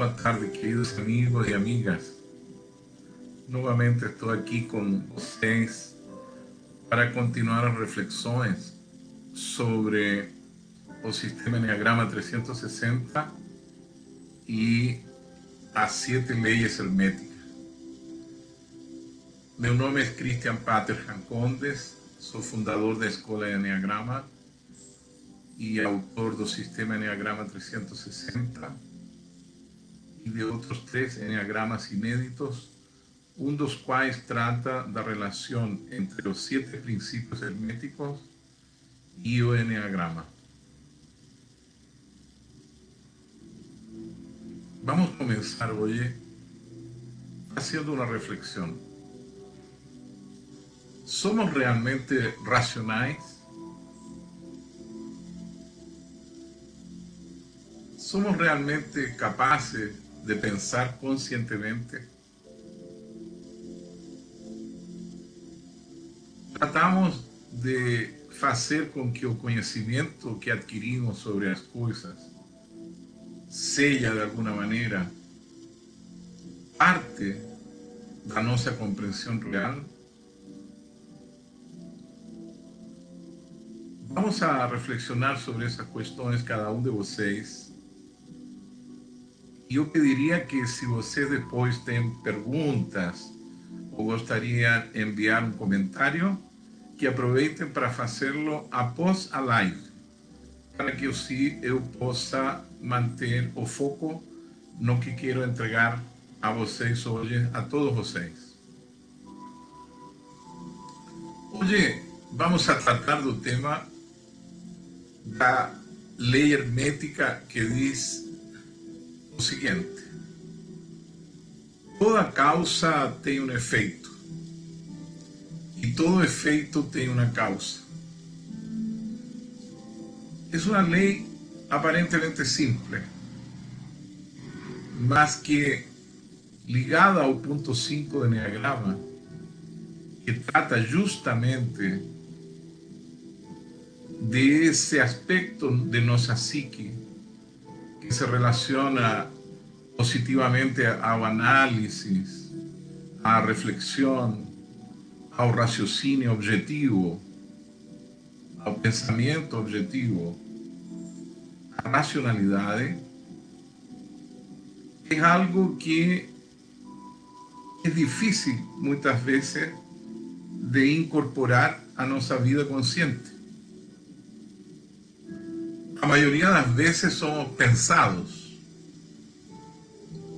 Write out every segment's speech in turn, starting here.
Boa tarde, queridos amigos e amigas. Novamente estou aqui com vocês para continuar as reflexões sobre o sistema Enneagrama 360 e as 7 leis herméticas. Meu nome é Christian Pater Jancondes, sou fundador da Escola de Enneagrama e autor do sistema Enneagrama 360 e de outros 3 enneagramas inéditos, um dos quais trata da relação entre os 7 princípios herméticos e o enneagrama. Vamos começar hoje fazendo uma reflexão. ¿Somos realmente racionais? ¿Somos realmente capazes de pensar conscientemente? Tratamos de fazer com que o conhecimento que adquirimos sobre as coisas seja, de alguma maneira, parte da nossa compreensão real? Vamos a reflexionar sobre essas questões, cada um de vocês. E eu pediria que, se vocês depois têm perguntas ou gostariam de enviar um comentário, que aproveitem para fazê-lo após a live, para que assim eu possa manter o foco no que quero entregar a vocês hoje, a todos vocês. Hoje vamos a tratar do tema da lei hermética, que diz o seguinte: toda causa tem um efeito e todo efeito tem uma causa. É uma lei aparentemente simples, mas que, ligada ao ponto 5 do Enneagrama, que trata justamente de ese aspecto de nuestra psique que se relaciona positivamente ao análisis, à reflexión, ao raciocínio objetivo, ao pensamento objetivo, a racionalidade, é algo que é difícil muitas vezes de incorporar a nossa vida consciente. A maioria das vezes somos pensados.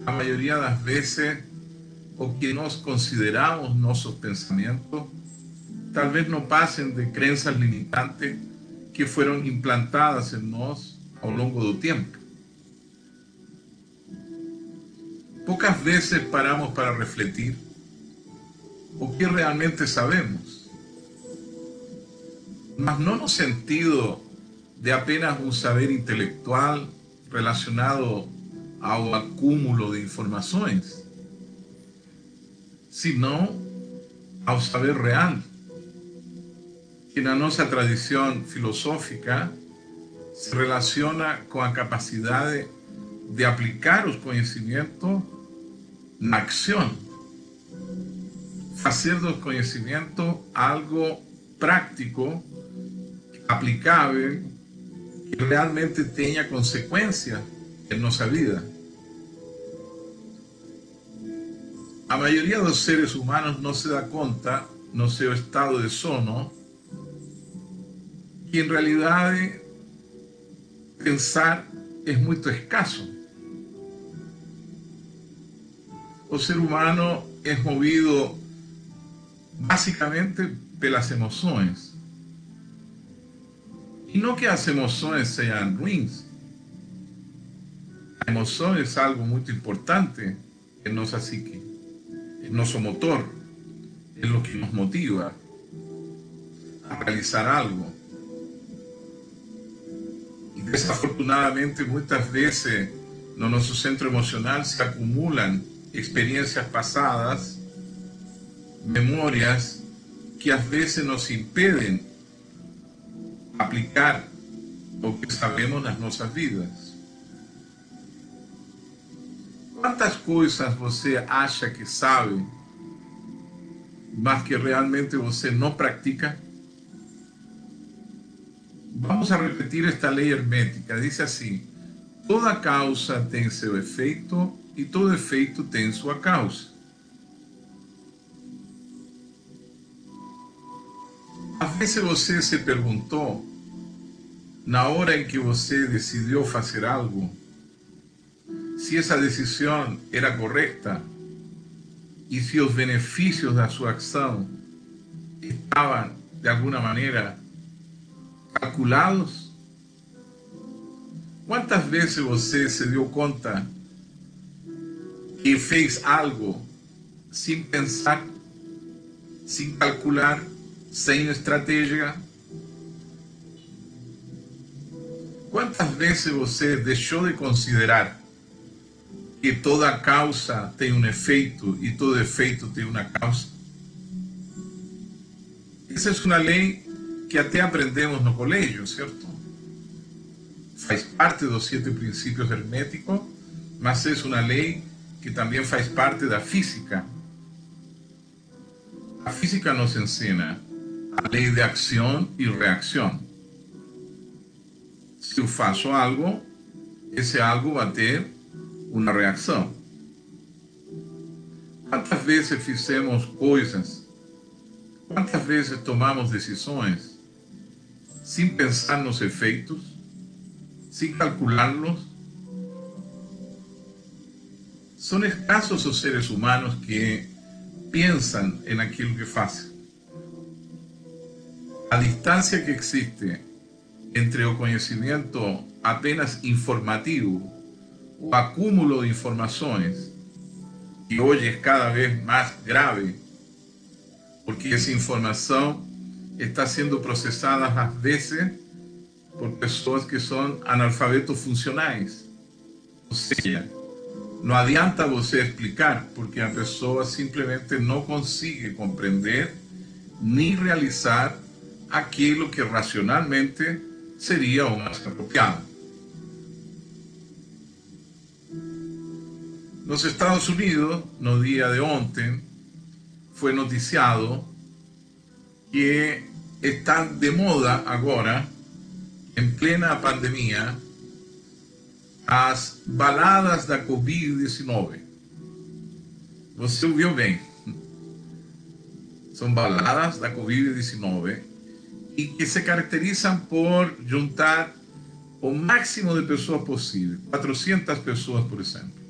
A maioria das vezes o que nós consideramos nossos pensamentos talvez não passem de crenças limitantes que foram implantadas em nós ao longo do tempo. Poucas vezes paramos para refletir o que realmente sabemos, mas não no sentido de apenas um saber intelectual relacionado ao acúmulo de informações, senão ao saber real, que na nossa tradição filosófica se relaciona com a capacidade de aplicar os conhecimentos na ação, fazer dos conhecimentos algo prático, aplicável, que realmente tenha consequência em nossa vida. A maioria dos seres humanos não se dá conta, no seu estado de sono, que em realidade pensar é muito escasso. O ser humano é movido basicamente pelas emoções. E não que as emoções sejam ruins. A emoção é algo muito importante em nossa psique, é nosso motor, é o que nos motiva a realizar algo. E desafortunadamente, muitas vezes, no nosso centro emocional se acumulam experiências passadas, memórias que às vezes nos impedem aplicar o que sabemos nas nossas vidas. quantas coisas você acha que sabe, mas que realmente você não pratica? Vamos a repetir esta lei hermética. Dice así: toda causa tem seu efeito e todo efeito tem sua causa. Às vezes você se perguntou, na hora em que você decidiu fazer algo, se essa decisão era correta e se os benefícios da sua ação estavam, de alguma maneira, calculados? Quantas vezes você se deu conta que fez algo sem pensar, sem calcular, sem estratégia? Quantas vezes você deixou de considerar que toda causa tem um efeito e todo efeito tem uma causa? Essa é uma lei que até aprendemos no colégio, certo? Faz parte dos 7 princípios herméticos, mas é uma lei que também faz parte da física. A física nos ensina a lei de ação e reação. Se eu faço algo, esse algo vai ter uma reação. Quantas vezes fizemos coisas, quantas vezes tomamos decisões sem pensar nos efeitos, sem calculá-los? São escassos os seres humanos que pensam em aquilo que fazem. A distância que existe entre o conhecimento apenas informativo, o acúmulo de informações, que hoje é cada vez mais grave, porque essa informação está sendo processada às vezes por pessoas que são analfabetos funcionais. Ou seja, não adianta você explicar, porque a pessoa simplesmente não consegue compreender nem realizar aquilo que racionalmente seria o mais apropriado. Nos Estados Unidos, no dia de ontem, foi noticiado que está de moda agora, em plena pandemia, as baladas da Covid-19. Você ouviu bem. São baladas da Covid-19 e que se caracterizam por juntar o máximo de pessoas possível, 400 pessoas, por exemplo.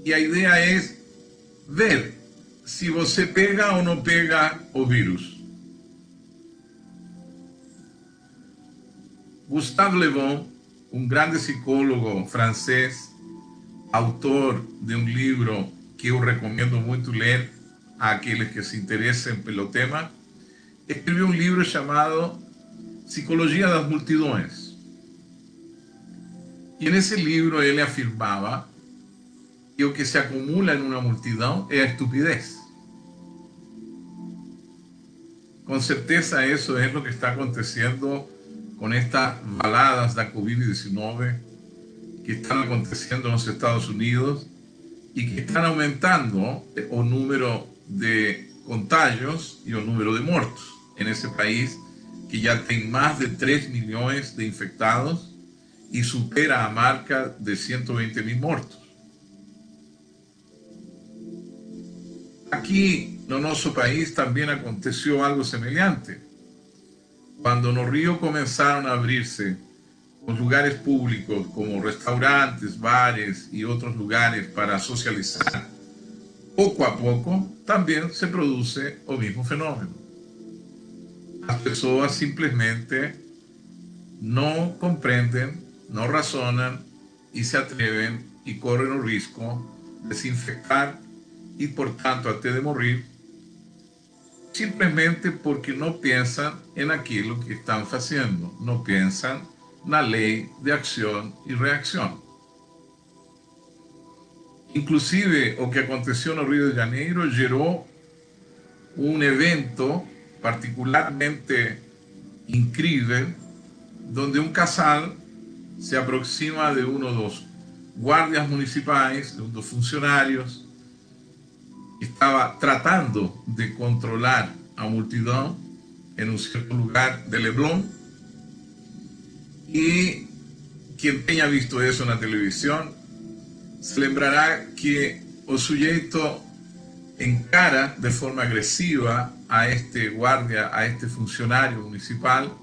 E a ideia é ver se você pega ou não pega o vírus. Gustave Le Bon, um grande psicólogo francês, autor de um livro que eu recomendo muito ler àqueles que se interessem pelo tema, escreveu um livro chamado Psicologia das Multidões. E nesse livro ele afirmava que o que se acumula em uma multidão é a estupidez. Com certeza isso é o que está acontecendo com estas baladas da Covid-19 que estão acontecendo nos Estados Unidos e que estão aumentando o número de contágios e o número de mortos nesse país, que já tem mais de 3 milhões de infectados e supera a marca de 120 mil mortos. Aqui no nosso país também aconteceu algo semelhante. Quando no Rio começaram a abrir-se os lugares públicos, como restaurantes, bares e outros lugares para socializar, pouco a pouco também se produz o mesmo fenômeno. As pessoas simplesmente não compreendem, não razonam e se atrevem e correm o risco de se infectar e, portanto, até de morrer, simplesmente porque não pensam em aquilo que estão fazendo, não pensam na lei de ação e reação. Inclusive, o que aconteceu no Rio de Janeiro gerou um evento particularmente incrível, onde um casal se aproxima de um dos guardias municipais, dos funcionários, estava tratando de controlar a multidão em um certo lugar de Leblon. E quem tenha visto isso na televisão se lembrará que o sujeito encara de forma agresiva a este guardia, a este funcionário municipal,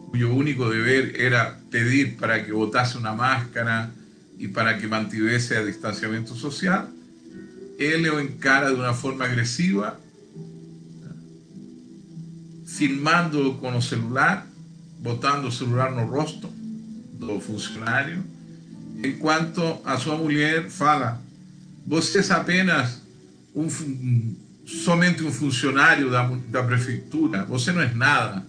cuyo único deber era pedir para que botase una máscara y para que mantuviese el distanciamiento social. Él lo encara de una forma agresiva, filmando con el celular, botando o celular no rosto do funcionário, enquanto a sua mulher fala: você é apenas somente um funcionário da prefeitura, você não é nada.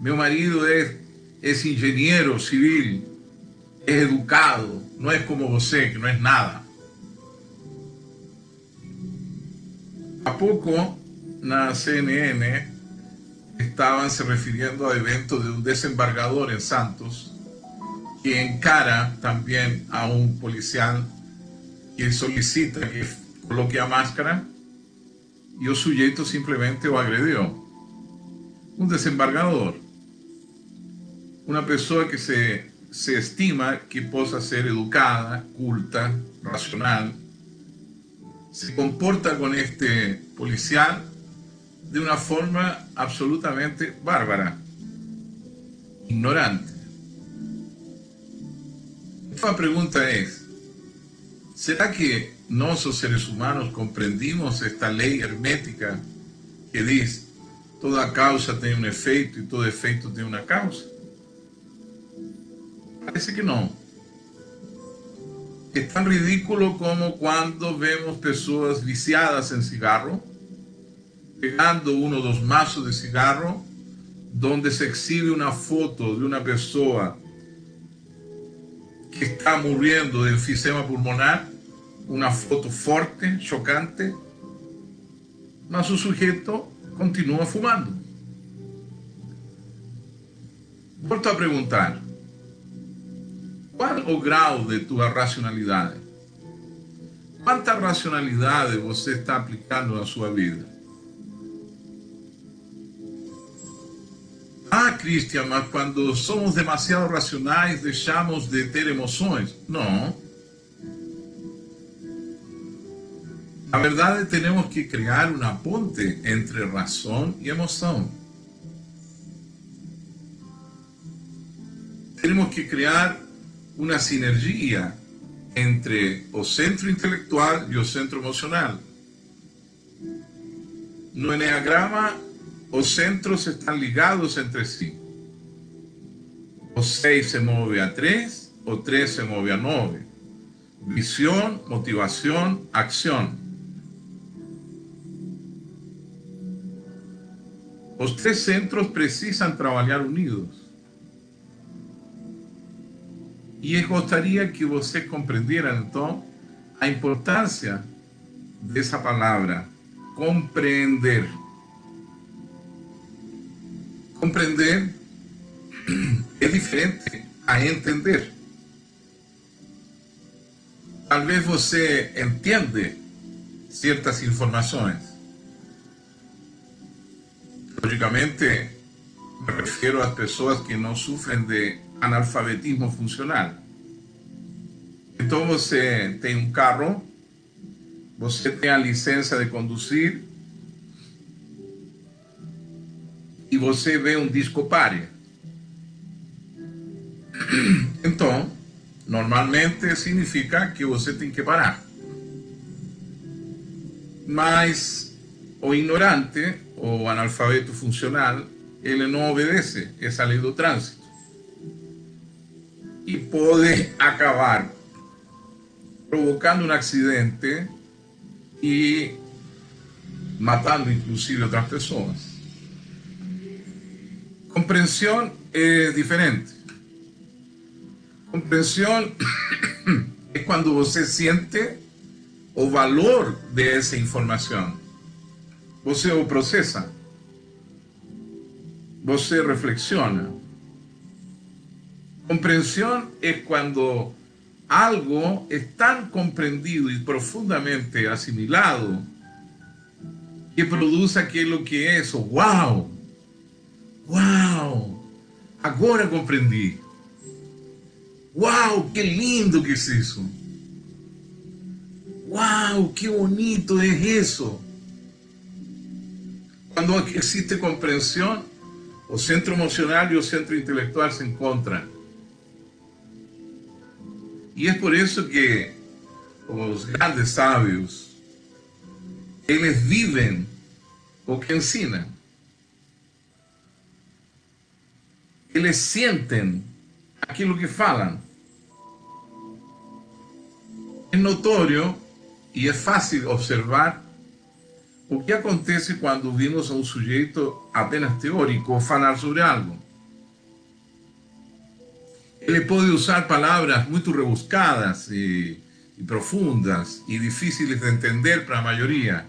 Meu marido é engenheiro civil, é educado, não é como você, que não é nada. Há pouco, na CNN, estaban se refiriendo al evento de un desembargador en Santos que encara también a un policial que solicita que coloque a máscara y el sujeto simplemente lo agredió. Un desembargador, una persona que se estima que possa ser educada, culta, racional, se comporta con este policial de una forma absolutamente bárbara, ignorante. La pregunta es: ¿será que nosotros seres humanos comprendimos esta ley hermética que dice toda causa tiene un efecto y todo efecto tiene una causa? Parece que no. Es tan ridículo como cuando vemos personas viciadas en cigarro, pegando uno o dos mazos de cigarro, donde se exhibe una foto de una persona que está muriendo de enfisema pulmonar, una foto fuerte, chocante, mas o sujeito continua fumando. Volto a perguntar: qual o grau de tua racionalidade? Quanta racionalidade você está aplicando na sua vida? Ah, Cristian, mas quando somos demasiado racionais, deixamos de ter emoções. Não. Na verdade, temos que criar uma ponte entre razão e emoção. Temos que criar uma sinergia entre o centro intelectual e o centro emocional. No Enneagrama, os centros están ligados entre sí. O 6 se mueve a 3, o 3 se mueve a 9. Visión, motivación, acción. Os 3 centros precisan trabalhar unidos. E eu gostaria que você compreendera, então, a importância dessa palavra, compreender. Compreender é diferente a entender. Talvez você entende certas informações. Logicamente, me refiro às pessoas que não sofrem de analfabetismo funcional. Então você tem um carro, você tem a licença de conduzir, e você vê um disco pare. Então, normalmente significa que você tem que parar. Mas o ignorante, o analfabeto funcional, ele não obedece essa lei do trânsito. E pode acabar provocando um acidente e matando inclusive outras pessoas. Comprensión es diferente. Comprensión es cuando você siente o valor de esa información. Você o procesa. Você reflexiona. Comprensión es cuando algo es tan comprendido y profundamente asimilado que produce aquilo que é isso. Uau! Uau! Agora compreendi. Uau, que lindo que es isso. Uau, que bonito es eso. Cuando existe comprensión, o centro emocional y o centro intelectual se encontran. Y es por eso que os grandes sábios, eles viven o que ensinam. Eles sentem aquilo que falam. É notório e é fácil observar o que acontece quando vimos a um sujeito apenas teórico falar sobre algo. Ele pode usar palavras muito rebuscadas e profundas e difíceis de entender para a maioria.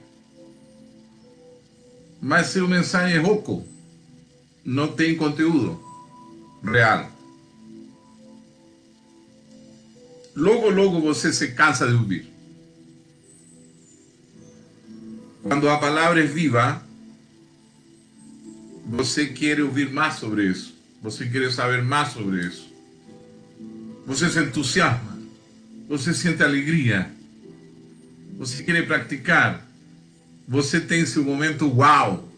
Mas seu mensagem é oco, não tem conteúdo real. Logo você se cansa de ouvir. Quando a palavra é viva, você quer ouvir mais sobre isso. Você quer saber mais sobre isso. Você se entusiasma. Você sente alegria. Você quer praticar. Você tem seu momento uau.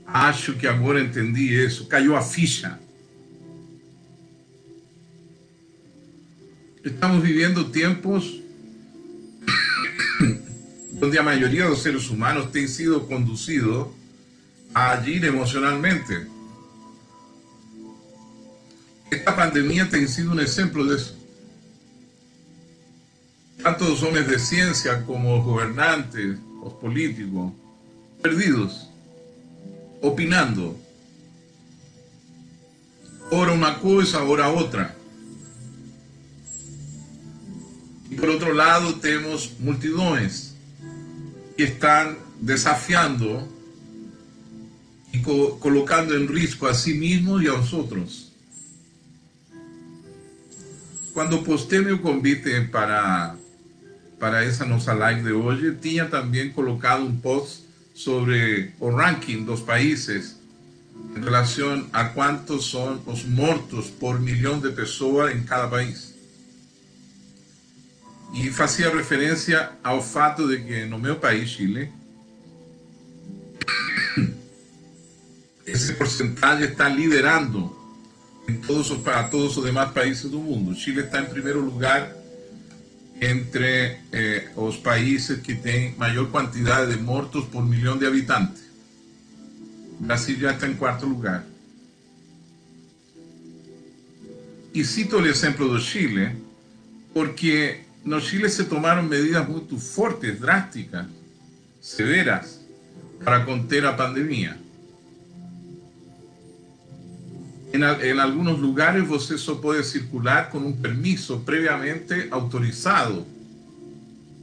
Acho que agora entendi isso. Caiu a ficha. Estamos vivendo tempos onde a maioria dos seres humanos tem sido conducido a agir emocionalmente. Esta pandemia tem sido um exemplo disso. Tanto os homens de ciência como os governantes, os políticos, perdidos, opinando. Ora uma coisa, ora outra. E por outro lado temos multidões que están desafiando y colocando en riesgo a sí mismos y a nosotros. Cuando postei meu convite para essa nossa live de hoje, tinha também colocado um post sobre o ranking dos países em relação a quantos são os mortos por milhão de pessoas em cada país. E fazia referência ao fato de que no meu país, Chile, esse porcentagem está liderando para todos os demais países do mundo. Chile está em primeiro lugar entre os países que têm maior quantidade de mortos por milhão de habitantes. Brasil já está em quarto lugar. E cito o exemplo do Chile, porque no Chile se tomaram medidas muito fortes, drásticas, severas, para conter a pandemia. Em alguns lugares você só pode circular com um permiso previamente autorizado,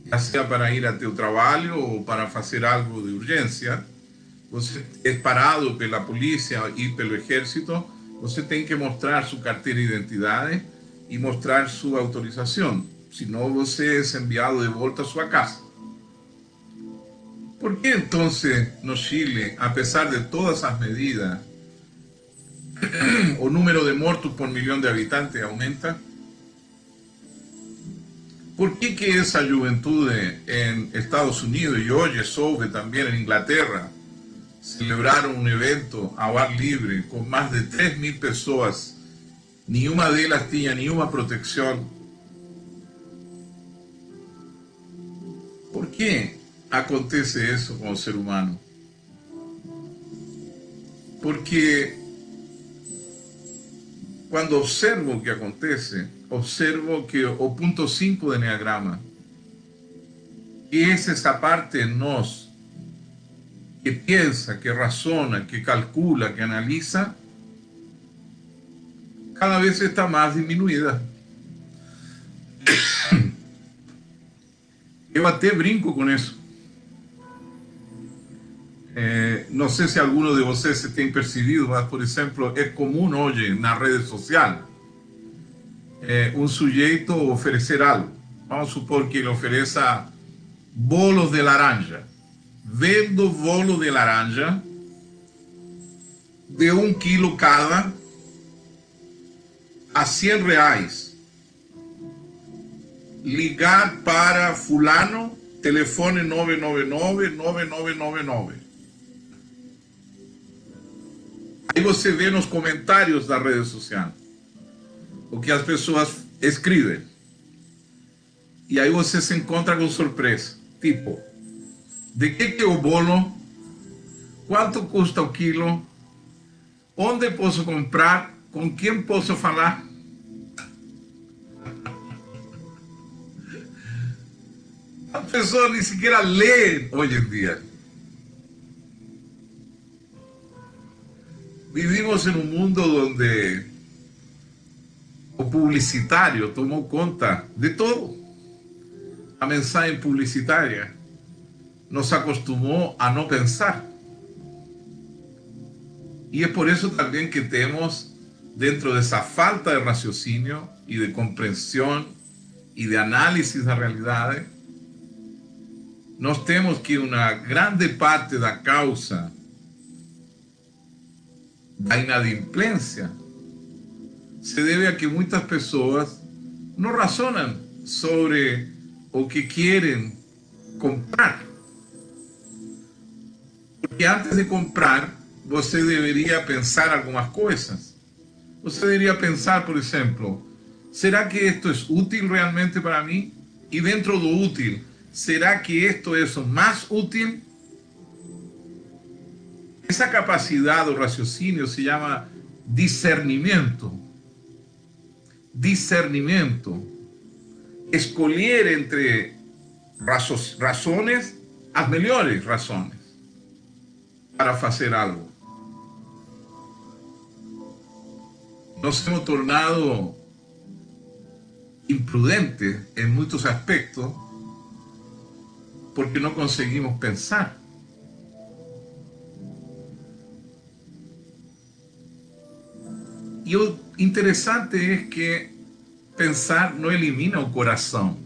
já seja para ir até o trabalho ou para fazer algo de urgência. Você é parado pela polícia e pelo exército, você tem que mostrar sua carteira de identidade e mostrar sua autorização. Senão você é enviado de volta a sua casa. ¿Por que então, no Chile, apesar de todas as medidas, o número de mortos por milhão de habitantes aumenta? ¿Por que essa juventude em Estados Unidos e hoje soube também em Inglaterra celebraram um evento ao ar livre com mais de 3.000 pessoas? Nenhuma delas tinha nenhuma proteção. ¿Por qué acontece eso con el ser humano? Porque cuando observo o que acontece, observo que o punto 5 do Enneagrama, que es esa parte en nós que piensa, que razona, que calcula, que analiza, cada vez está más disminuida. Eu até brinco com isso. Não sei se alguno de vocês se tem percebido, mas, por exemplo, é comum hoje na rede social un sujeito oferecer algo. Vamos supor que ele ofereça bolos de laranja. Vendo bolo de laranja de 1 quilo cada a R$100. Ligar para fulano, telefone 999-9999. Aí você vê nos comentários das redes sociais o que as pessoas escrevem. E aí você se encontra com surpresa. Tipo, de que é o bolo? Quanto custa o quilo? Onde posso comprar? Com quem posso falar? A pessoa nem sequer lê hoje em dia. Vivimos em um mundo onde o publicitário tomou conta de todo. A mensagem publicitária nos acostumou a não pensar. E é por isso também que temos, dentro dessa falta de raciocínio e de compreensão e de análise da realidade, nós temos que uma grande parte da causa da inadimplência se deve a que muitas pessoas não razonam sobre o que querem comprar. Porque antes de comprar, você deveria pensar algumas coisas. Você deveria pensar, por exemplo, será que isto é útil realmente para mim? E dentro do útil, será que isto é o mais útil? Essa capacidade do raciocínio se chama discernimento. Discernimento. Escolher entre razões, as melhores razões para fazer algo. Nos hemos tornado imprudentes em muitos aspectos porque não conseguimos pensar. E o interessante é que pensar não elimina o coração.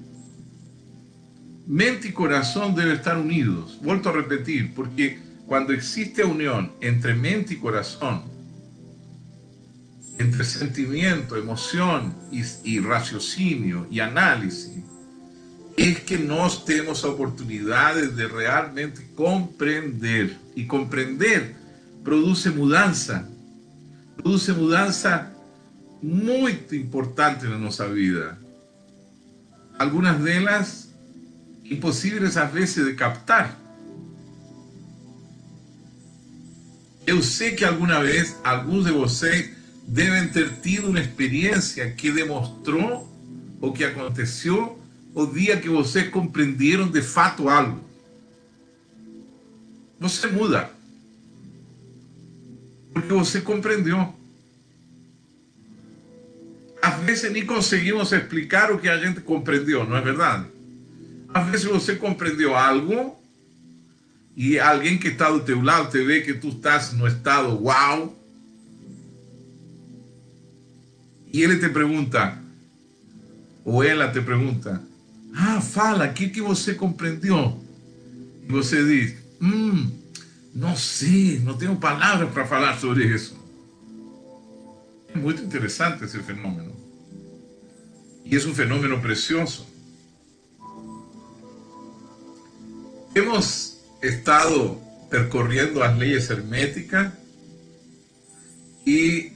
Mente e coração devem estar unidos. Volto a repetir, porque quando existe a união entre mente e coração, entre sentimento, emoção e raciocínio e análise, é que nós temos a oportunidade de realmente compreender. E compreender produz mudança. Produz mudança muito importante na nossa vida. Algumas delas impossíveis às vezes de captar. Eu sei que alguma vez alguns de vocês devem ter tido uma experiência que demonstrou o que aconteceu o dia que vocês compreenderam de fato algo. Você muda. Porque você compreendeu. Às vezes nem conseguimos explicar o que a gente compreendeu, não é verdade? Às vezes você compreendeu algo e alguém que está do teu lado te vê que tu estás no estado uau e ele te pergunta, ou ela te pergunta, fala, o que você compreendeu? E você diz, não sei, não tenho palavras para falar sobre isso. É muito interessante esse fenômeno. E é um fenômeno precioso. Hemos estado percorrendo as leis herméticas e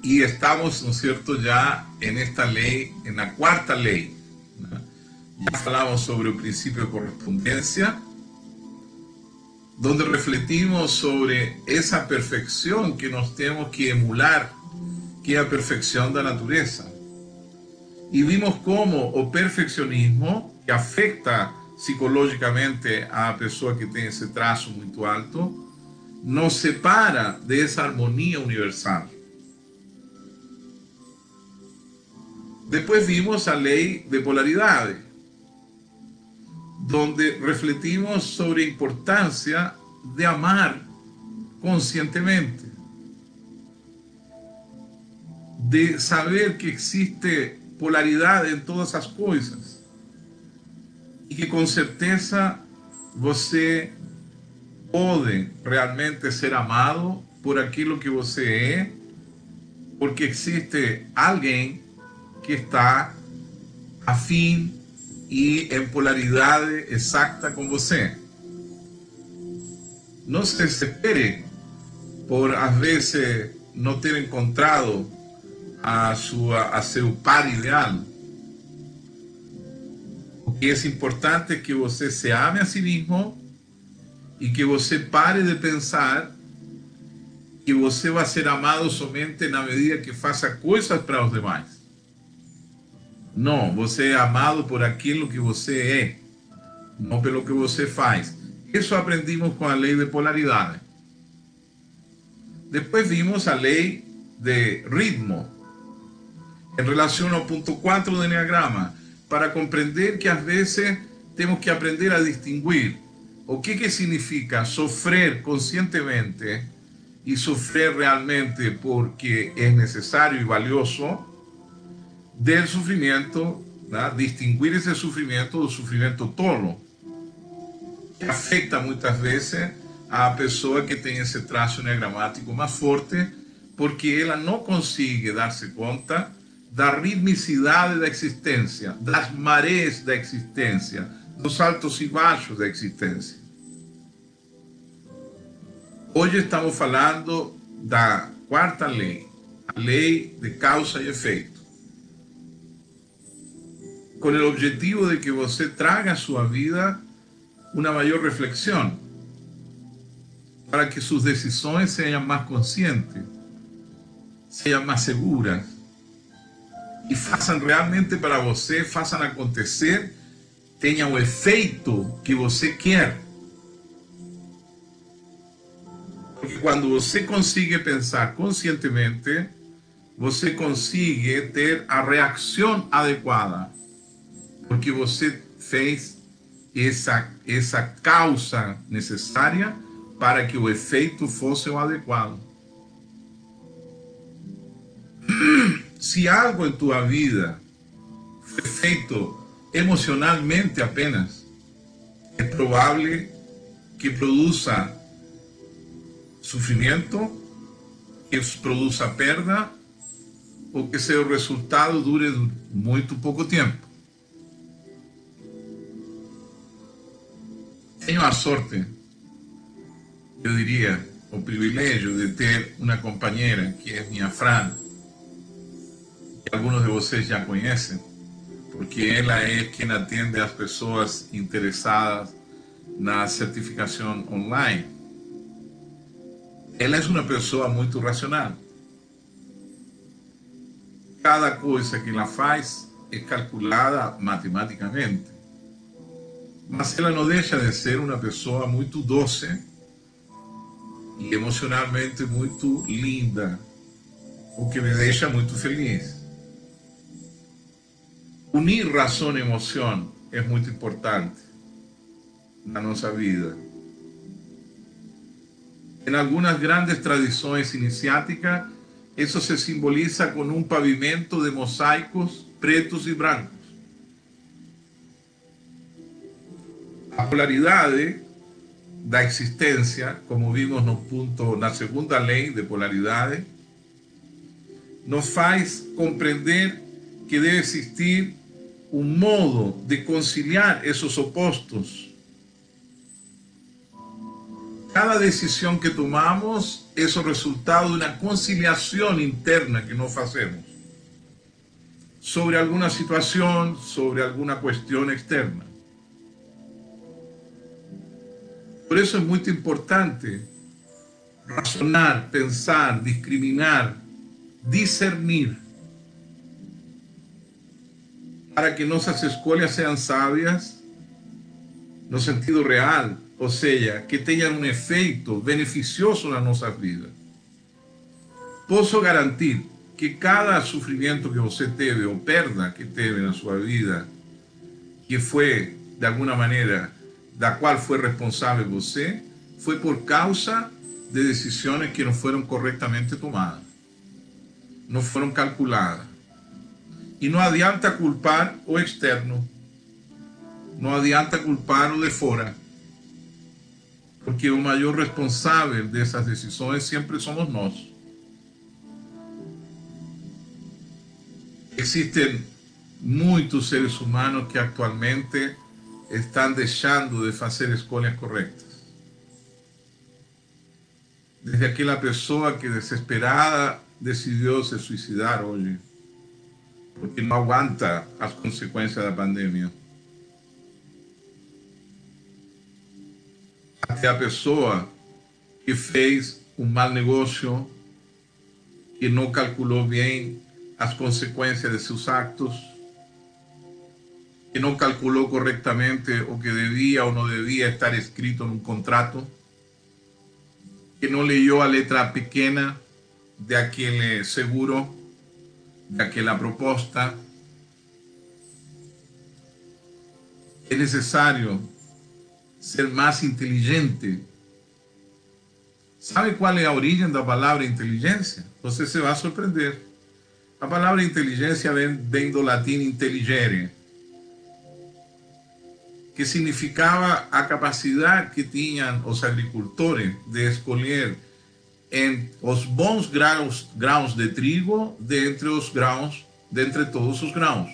estamos, ¿no es cierto?, ya en esta ley, en la cuarta ley. ¿No? Ya hablamos sobre el principio de correspondencia, donde refletimos sobre esa perfección que nos tenemos que emular, que es la perfección de la naturaleza. Y vimos cómo o perfeccionismo, que afecta psicológicamente a la persona que tiene ese trazo muy alto, nos separa de esa armonía universal. Después vimos a ley de polaridades, donde refletimos sobre la importancia de amar conscientemente, de saber que existe polaridade em todas as coisas e que com certeza você pode realmente ser amado por aquilo que você é, porque existe alguém que está afim e em polaridade exata com você. Não se desespere por às vezes não ter encontrado a seu par ideal. O que é importante é que você se ame a si mesmo e que você pare de pensar que você vai ser amado somente na medida que faça coisas para os demais. Não, você é amado por aquilo que você é, não pelo que você faz. Isso aprendimos com a lei de polaridade. Depois vimos a lei de ritmo, em relação ao ponto 4 do Enneagrama, para compreender que às vezes temos que aprender a distinguir o que significa sofrer conscientemente e sofrer realmente porque é necessário e valioso, del sofrimento, né? Distinguir esse sofrimento do sofrimento tolo, que afeta muitas vezes a pessoa que tem esse traço enneagramático mais forte, porque ela não consegue dar-se conta da ritmicidade da existência, das marés da existência, dos altos e baixos da existência. Hoje estamos falando da quarta lei, a lei de causa e efeito, com o objetivo de que você traga a sua vida uma maior reflexão, para que suas decisões sejam mais conscientes, sejam mais seguras, e façam realmente para você, façam acontecer, tenham o efeito que você quer. Porque quando você consegue pensar conscientemente, você consegue ter a reação adequada, porque você fez essa causa necessária para que o efeito fosse o adequado. Se algo em tua vida foi feito emocionalmente apenas, é provável que produza sofrimento, que produza perda, ou que seu resultado dure muito pouco tempo. Tenho a sorte, eu diria, o privilégio de ter uma companheira que é minha Fran, que alguns de vocês já conhecem, porque ela é quem atende as pessoas interessadas na certificação online. Ela é uma pessoa muito racional. Cada coisa que ela faz é calculada matematicamente. Mas ela não deixa de ser uma pessoa muito doce e emocionalmente muito linda, o que me deixa muito feliz. Unir razão e emoção é muito importante na nossa vida. Em algumas grandes tradições iniciáticas, isso se simboliza com um pavimento de mosaicos pretos e brancos. A polaridade da existência, como vimos na segunda lei de polaridade, nos faz compreender que deve existir um modo de conciliar esses opostos. Cada decisão que tomamos é o resultado de uma conciliação interna que nós fazemos sobre alguma situação, sobre alguma questão externa. Por isso é muito importante razonar, pensar, discriminar, discernir, para que nossas escolhas sejam sábias no sentido real, ou seja, que tenham um efeito beneficioso na nossa vida. Posso garantir que cada sofrimento que você teve, ou perda que teve na sua vida, que foi, de alguma maneira, da qual foi responsável você, foi por causa de decisões que não foram corretamente tomadas. no fueron calculadas. Y no adianta culpar o externo, no adianta culpar o de fora, porque o maior responsável dessas decisões sempre somos nós. Existen muitos seres humanos que atualmente están deixando de fazer escolhas corretas. Desde aquela pessoa que desesperada decidiu se suicidar hoje, porque não aguanta as consequências da pandemia, até a pessoa que fez um mau negócio, que não calculou bem as consequências de seus actos, que não calculou corretamente o que devia ou não devia estar escrito num contrato, que não leyó a letra pequena de aquele seguro, de aquela proposta. É necessário ser mais inteligente. ¿Sabe qual é a origem da palavra inteligência? Você se vai surpreender. A palavra inteligência vem do latim intelligere, que significava a capacidade que tinham os agricultores de escolher os bons grãos de trigo dentre todos os grãos.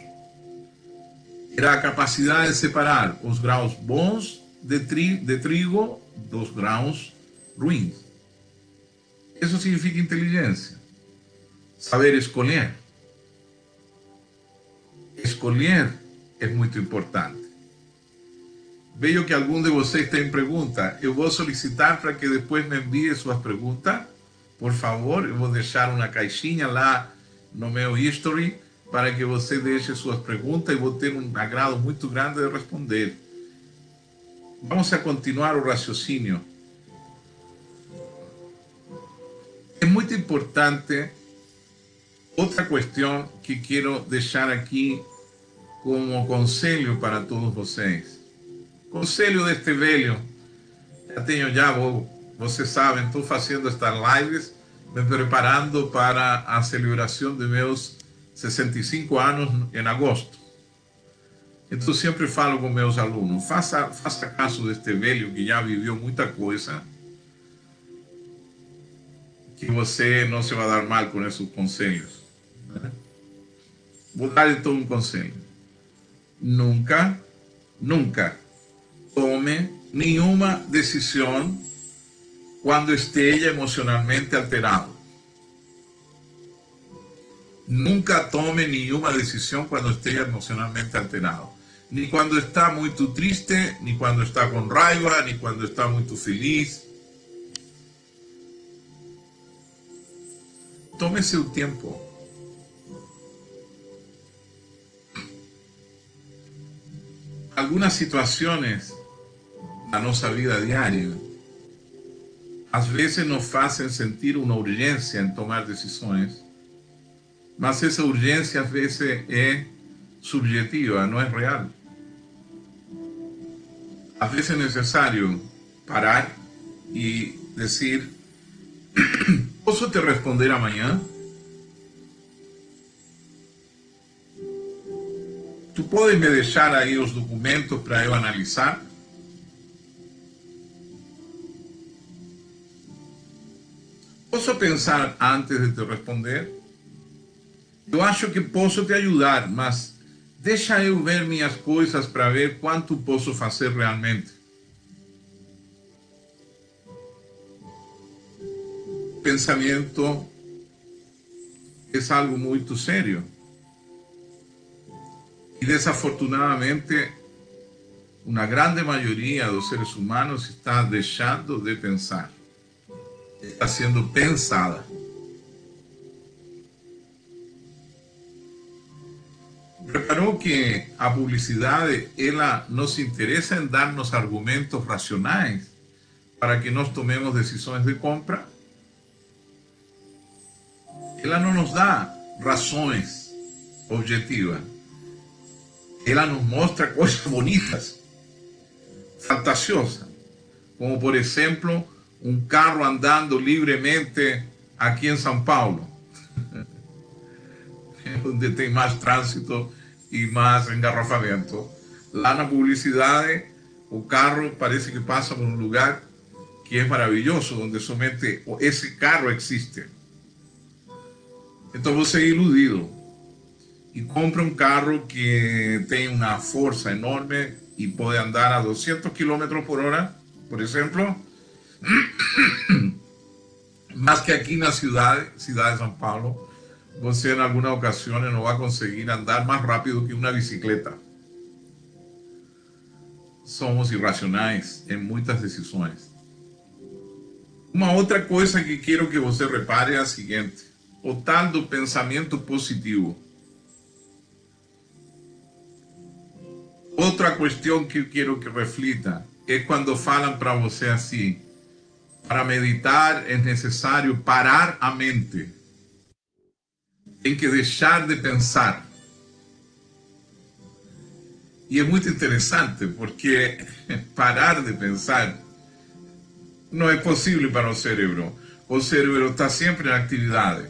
Era a capacidade de separar os grãos bons de trigo dos grãos ruins. Isso significa inteligência. Saber escolher. Escolher é muito importante. Vejo que algum de vocês tem pergunta. Eu vou solicitar para que depois me envie suas perguntas. Por favor, eu vou deixar uma caixinha lá no meu history para que você deixe suas perguntas e vou ter um agrado muito grande de responder. Vamos a continuar o raciocínio. É muito importante outra questão que quero deixar aqui como conselho para todos vocês. Conselho deste velho. Vocês sabem, estou fazendo estas lives, me preparando para a celebração de meus 65 anos em agosto. Então sempre falo com meus alunos, faça caso deste velho que já viveu muita coisa, que você não se vai dar mal com esses conselhos. Vou dar então um conselho. Nunca tome nenhuma decisão quando esteja emocionalmente alterado. Nunca tome nenhuma decisão quando esteja emocionalmente alterado. Ni quando está muito triste, ni quando está com raiva, ni quando está muito feliz. Tome seu tempo. Algumas situações da nossa vida diária às vezes nos fazem sentir uma urgência em tomar decisões, mas essa urgência às vezes é subjetiva, não é real. Às vezes é necessário parar e dizer: posso te responder amanhã? Tu podes me deixar aí os documentos para eu analisar? Posso pensar antes de te responder? Eu acho que posso te ajudar, mas deixa eu ver minhas coisas para ver quanto posso fazer realmente. Pensamento é algo muito sério. E desafortunadamente, uma grande maioria dos seres humanos está deixando de pensar. Está sendo pensada. Reparou que a publicidade, ela nos interessa em dar-nos argumentos racionais para que nós tomemos decisões de compra? Ela não nos dá razões objetivas. Ela nos mostra coisas bonitas, fantasiosas, como por exemplo um carro andando livremente aqui em São Paulo. onde tem mais trânsito e mais engarrafamento. Lá na publicidade, o carro parece que passa por um lugar que é maravilhoso, onde somente esse carro existe. Então você é iludido e compra um carro que tem uma força enorme e pode andar a 200 km por hora, por exemplo, mas que aqui na cidade de São Paulo, você em algumas ocasiões não vai conseguir andar mais rápido que uma bicicleta. Somos irracionais em muitas decisões. Uma outra coisa que quero que você repare é a seguinte: o tal do pensamento positivo. Outra questão que eu quero que reflita é quando falam para você assim: para meditar é necessário parar a mente. Tem que deixar de pensar. E é muito interessante porque parar de pensar não é possível para o cérebro. O cérebro está sempre em atividade.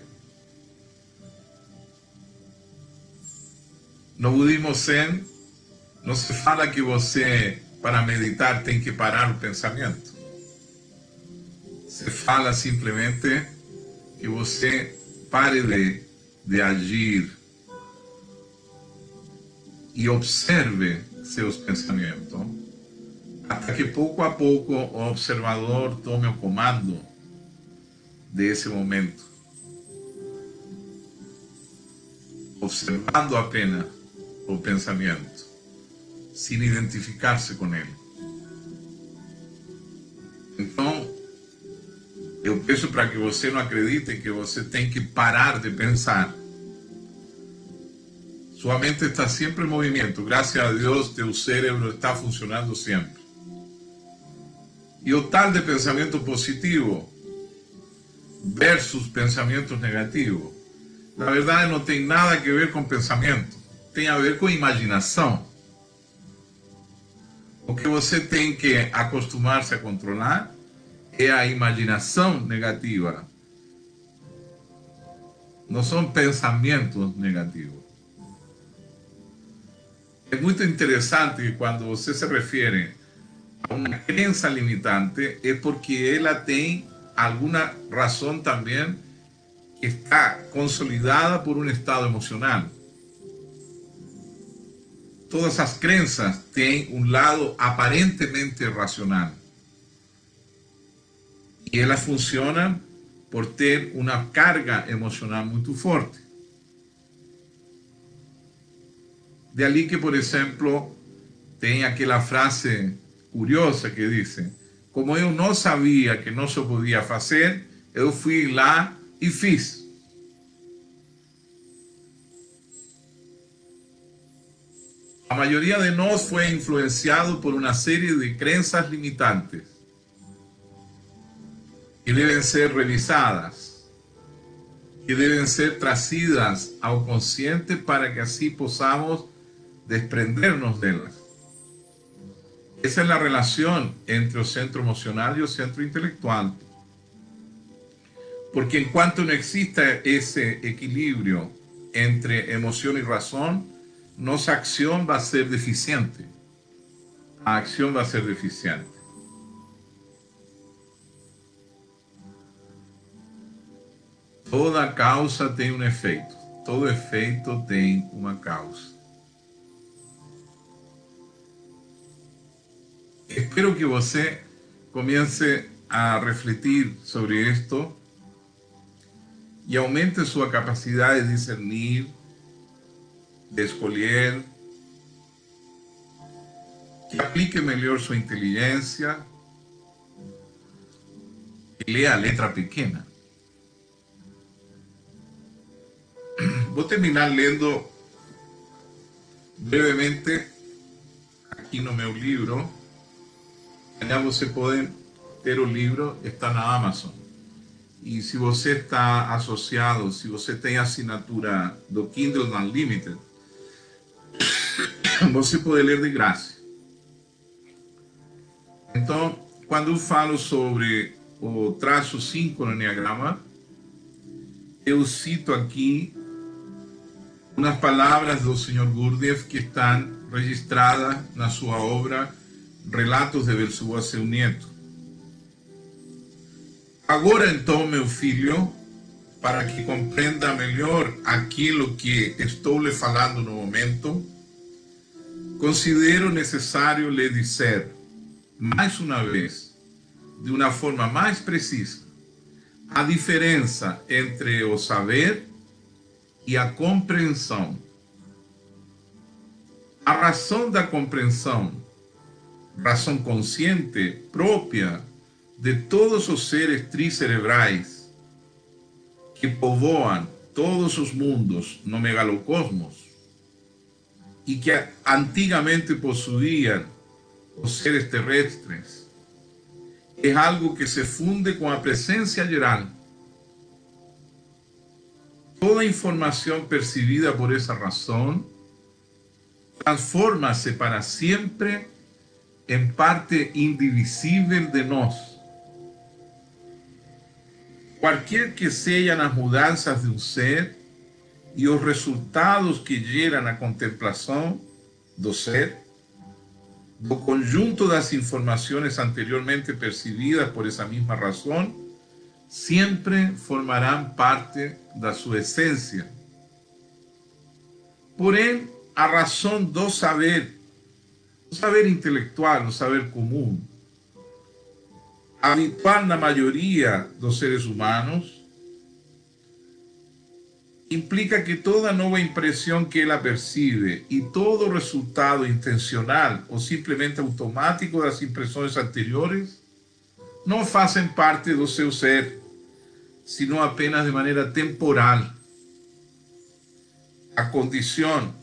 No budismo Zen, não se fala que você, para meditar, tem que parar o pensamento. Se fala simplesmente que você pare de agir e observe seus pensamentos, até que pouco a pouco o observador tome o comando desse momento, observando apenas o pensamento, sem identificar-se com ele. Então, eu peço para que você não acredite que você tem que parar de pensar. Sua mente está sempre em movimento. Graças a Deus, teu cérebro está funcionando sempre. E o tal de pensamento positivo versus pensamentos negativos, na verdade não tem nada a ver com pensamento, tem a ver com imaginação. O que você tem que acostumar-se a controlar é a imaginação negativa. Não são pensamentos negativos. É muito interessante que quando você se refere a uma crença limitante, é porque ela tem alguma razão também que está consolidada por um estado emocional. Todas as crenças têm um lado aparentemente racional. E elas funcionam por ter uma carga emocional muito forte. De ali que, por exemplo, tem aquela frase curiosa que diz: como eu não sabia que não se podia fazer, eu fui lá e fiz. A maioria de nós foi influenciado por uma série de crenças limitantes que devem ser revisadas, que devem ser trazidas ao consciente para que assim possamos desprendernos delas. Esa es la relación entre el centro emocional y el centro intelectual. Porque en cuanto no exista ese equilibrio entre emoción y razón, nuestra acción va a ser deficiente. La acción va a ser deficiente. Toda causa tem um efeito. Todo efeito tem uma causa. Espero que você comece a refletir sobre isto e aumente sua capacidade de discernir, de escolher, que aplique melhor sua inteligência e leia a letra pequena. Vou terminar lendo brevemente aqui no meu livro. Allá você pode ter o livro, está na Amazon. E se você está associado, se você tem a assinatura do Kindle Unlimited, você pode ler de graça. Então, quando eu falo sobre o traço 5 no Enneagrama, eu cito aqui unas palavras do Sr. Gurdjieff que estão registradas na sua obra Relatos de Belzoa, seu neto. Agora então, meu filho, para que compreenda melhor aquilo que estou lhe falando no momento, considero necessário lhe dizer, mais uma vez, de uma forma mais precisa, a diferença entre o saber e a compreensão. A razão da compreensão, razão consciente própria de todos os seres tricerebrais que povoam todos os mundos no megalocosmos e que antigamente possuíam os seres terrestres, é algo que se funde com a presença geral. Toda informação percebida por essa razão transforma-se para sempre em parte indivisível de nós. Qualquer que sejam as mudanças de um ser e os resultados que geram a contemplação do ser, do conjunto das informações anteriormente percebidas por essa mesma razão, sempre formarão parte da sua essência. Porém, a razão do saber, o saber intelectual, o saber comum, habitual na maioria dos seres humanos, implica que toda nova impressão que ela percebe e todo resultado intencional ou simplesmente automático das impressões anteriores não fazem parte do seu ser, sino apenas de maneira temporal. A condição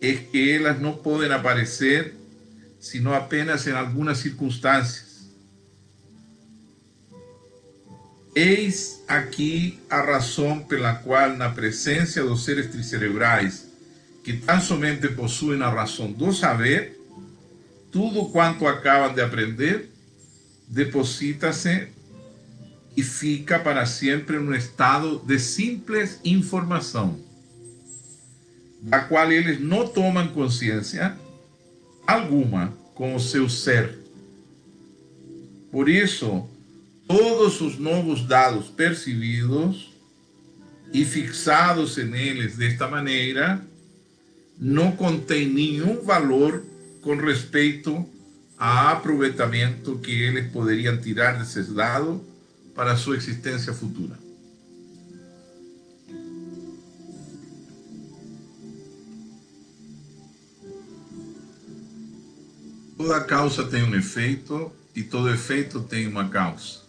é que elas não podem aparecer sino apenas em algumas circunstâncias. Eis aqui a razão pela qual, na presença dos seres tricerebrais, que tão somente possuem a razão do saber, tudo quanto acabam de aprender deposita-se e fica para sempre num estado de simples informação, da qual eles não tomam consciência alguma com o seu ser. Por isso, todos os novos dados percebidos e fixados neles desta maneira não contêm nenhum valor com respeito ao aproveitamento que eles poderiam tirar desses dados para a sua existência futura. Toda causa tem um efeito e todo efeito tem uma causa.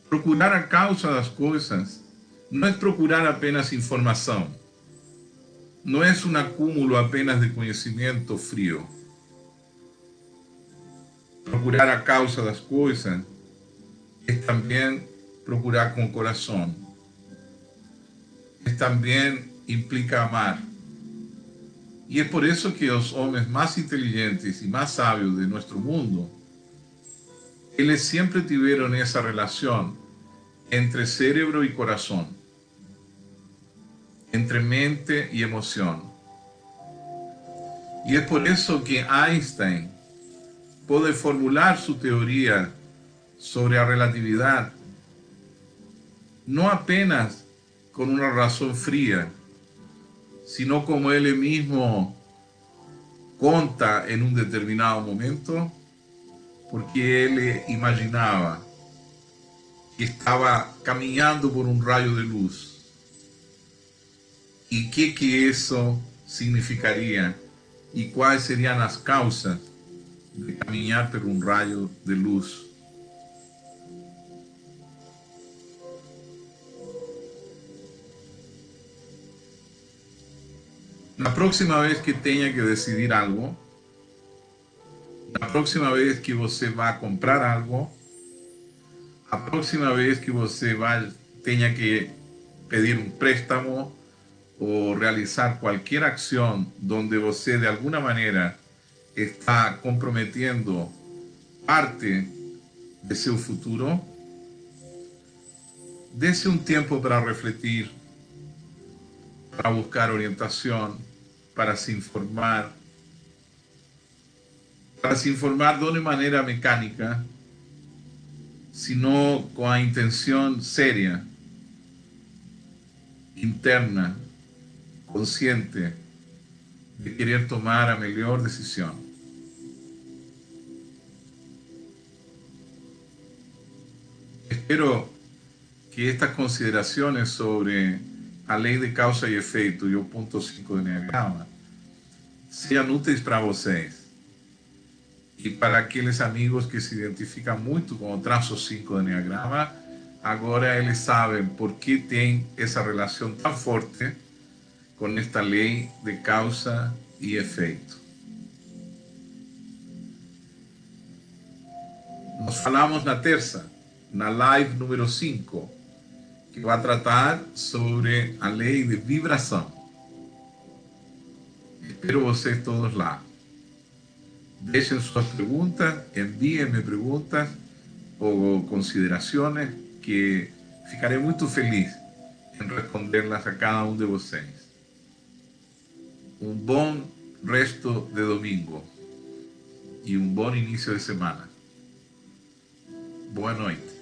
Procurar a causa das coisas não é procurar apenas informação, não é um acúmulo apenas de conhecimento frio. Procurar a causa das coisas é também procurar com o coração. Também implica amar. E é por isso que os homens mais inteligentes e mais sábios de nosso mundo, eles sempre tiveram essa relação entre cérebro e coração, entre mente e emoção. E é por isso que Einstein pode formular sua teoria sobre a relatividade não apenas com uma razão fria, sino como ele mesmo conta em um determinado momento, porque ele imaginava que estava caminhando por um raio de luz. E que isso significaria? E quais seriam as causas de caminhar por um raio de luz? Na próxima vez que tenha que decidir algo, na próxima vez que você vá comprar algo, a próxima vez que você tenha que pedir um préstamo ou realizar qualquer ação onde você de alguma maneira está comprometendo parte de seu futuro, dê-se um tempo para refletir para buscar orientación, para se informar de una manera mecánica, sino con la intención seria, interna, consciente, de querer tomar a mejor decisión. Espero que estas consideraciones sobre a lei de causa e efeito e o ponto 5 do Enneagrama sejam úteis para vocês e para aqueles amigos que se identificam muito com o traço 5 do Enneagrama. Agora eles sabem por que tem essa relação tão forte com esta lei de causa e efeito. Nos falamos na terça, na live número 5, que vai tratar sobre a lei de vibração. Espero vocês todos lá. Deixem suas perguntas, enviem-me perguntas ou considerações, que ficarei muito feliz em respondê-las a cada um de vocês. Um bom resto de domingo e um bom início de semana. Boa noite.